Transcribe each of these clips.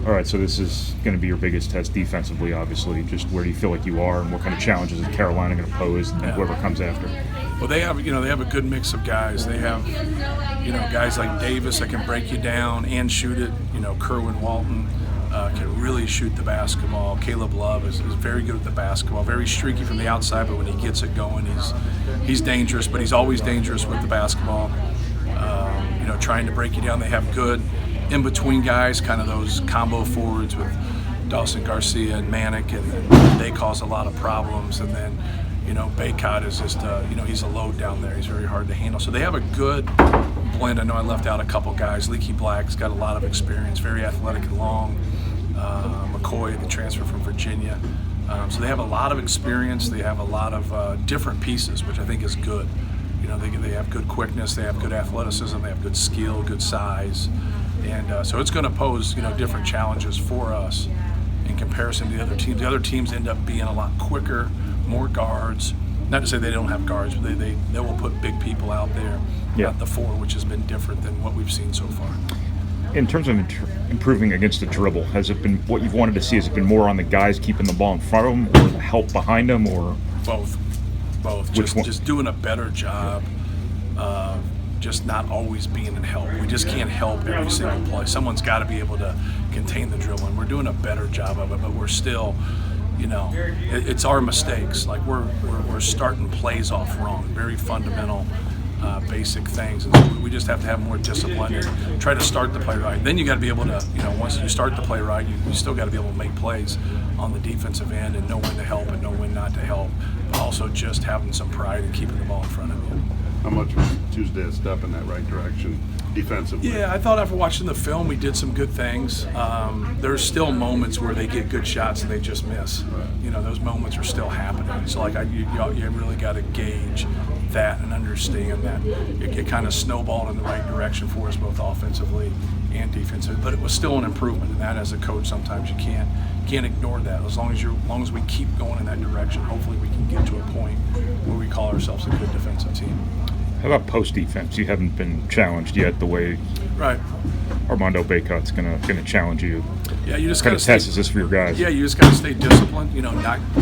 All right, so this is going to be your biggest test defensively, obviously. Just where do you feel like you are, and what kind of challenges is Carolina going to pose, and whoever comes after? Well, they have a good mix of guys. They have guys like Davis that can break you down and shoot it. Kerwin Walton can really shoot the basketball. Caleb Love is very good at the basketball. Very streaky from the outside, but when he gets it going, he's dangerous. But he's always dangerous with the basketball. Trying to break you down. They have good in-between guys, kind of those combo forwards with Dawson Garcia and Manick, and they cause a lot of problems. And then, Baycott is just, he's a load down there. He's very hard to handle. So they have a good blend. I know I left out a couple guys. Leaky Black's got a lot of experience, very athletic and long. McCoy, the transfer from Virginia. So they have a lot of experience. They have a lot of different pieces, which I think is good. They have good quickness, they have good athleticism, they have good skill, good size. And so it's going to pose, different challenges for us in comparison to the other teams. The other teams end up being a lot quicker, more guards. Not to say they don't have guards, but they will put big people out there at the four, which has been different than what we've seen so far. In terms of improving against the dribble, has it been what you've wanted to see? Has it been more on the guys keeping the ball in front of them, or the help behind them, or both? Just doing a better job of just not always being in help. We just can't help every single play. Someone's got to be able to contain the dribble, and we're doing a better job of it, but we're still, it's our mistakes. Like we're starting plays off wrong, very fundamental, basic things. And so we just have to have more discipline and try to start the play right. Then you got to be able to, once you start the play right, you still got to be able to make plays on the defensive end and know when to help and know when not to help. But also just having some pride and keeping the ball in front of you. How much was Tuesday a step in that right direction defensively? Yeah, I thought after watching the film, we did some good things. There's still moments where they get good shots and they just miss. Those moments are still happening. So you really got to gauge that and understand that it kind of snowballed in the right direction for us, both offensively and defensively. But it was still an improvement, and that as a coach, sometimes you can't ignore that. As long as we keep going in that direction, hopefully we can get to a point where we call ourselves a good defensive team. How about post defense? You haven't been challenged yet the way Armando Baycott's gonna challenge you. Yeah, you just kind of test is this for your guys? Yeah, you just got to stay disciplined.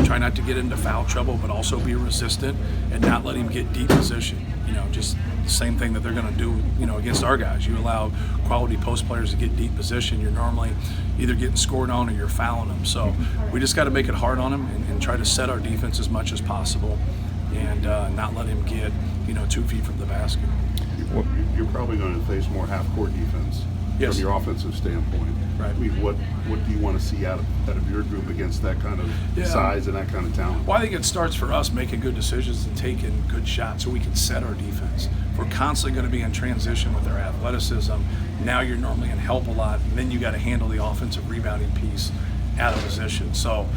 Try not to get into foul trouble, but also be resistant and not let him get deep position. Just the same thing that they're going to do. Against our guys, you allow quality post players to get deep position. You're normally either getting scored on or you're fouling them. So we just got to make it hard on him and try to set our defense as much as possible, and not let him get 2 feet from the basket. You're probably going to face more half-court defense from your offensive standpoint. Right. I mean, what do you want to see out of your group against that kind of size and that kind of talent? Well, I think it starts for us making good decisions and taking good shots so we can set our defense. If we're constantly going to be in transition with our athleticism, now you're normally in help a lot, and then you got to handle the offensive rebounding piece out of position. So,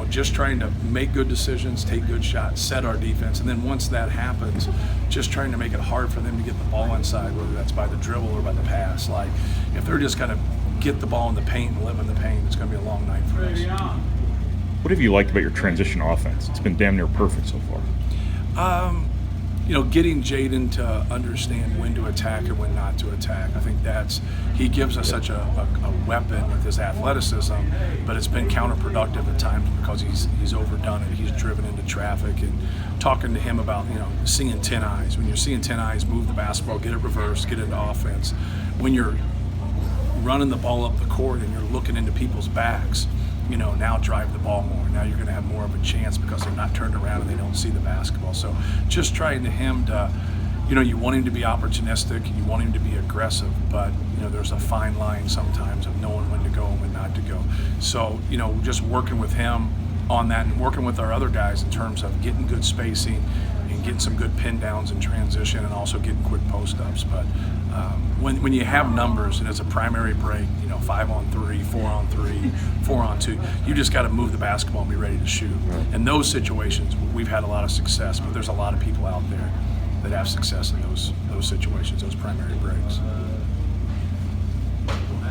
just trying to make good decisions, take good shots, set our defense, and then once that happens, just trying to make it hard for them to get the ball inside, whether that's by the dribble or by the pass. Like, if they're just going to get the ball in the paint and live in the paint, it's going to be a long night for us. What have you liked about your transition offense? It's been damn near perfect so far. Getting Jaden to understand when to attack and when not to attack. I think he gives us such a weapon with his athleticism, but it's been counterproductive at times because he's overdone it. He's driven into traffic, and talking to him about seeing 10 eyes. When you're seeing 10 eyes, move the basketball, get it reversed, get into offense. When you're running the ball up the court and you're looking into people's backs, now drive the ball more. Now you're going to have more of a chance because they're not turned around and they don't see the basketball. So just trying to him to, you want him to be opportunistic, you want him to be aggressive, but, there's a fine line sometimes of knowing when to go and when not to go. So, just working with him on that and working with our other guys in terms of getting good spacing and getting some good pin downs in transition and also getting quick post-ups. But when you have numbers and it's a primary break, 5-on-3, 4-on-3, 4-on-2, you just got to move the basketball and be ready to shoot. In those situations, we've had a lot of success, but there's a lot of people out there that have success in those situations, those primary breaks.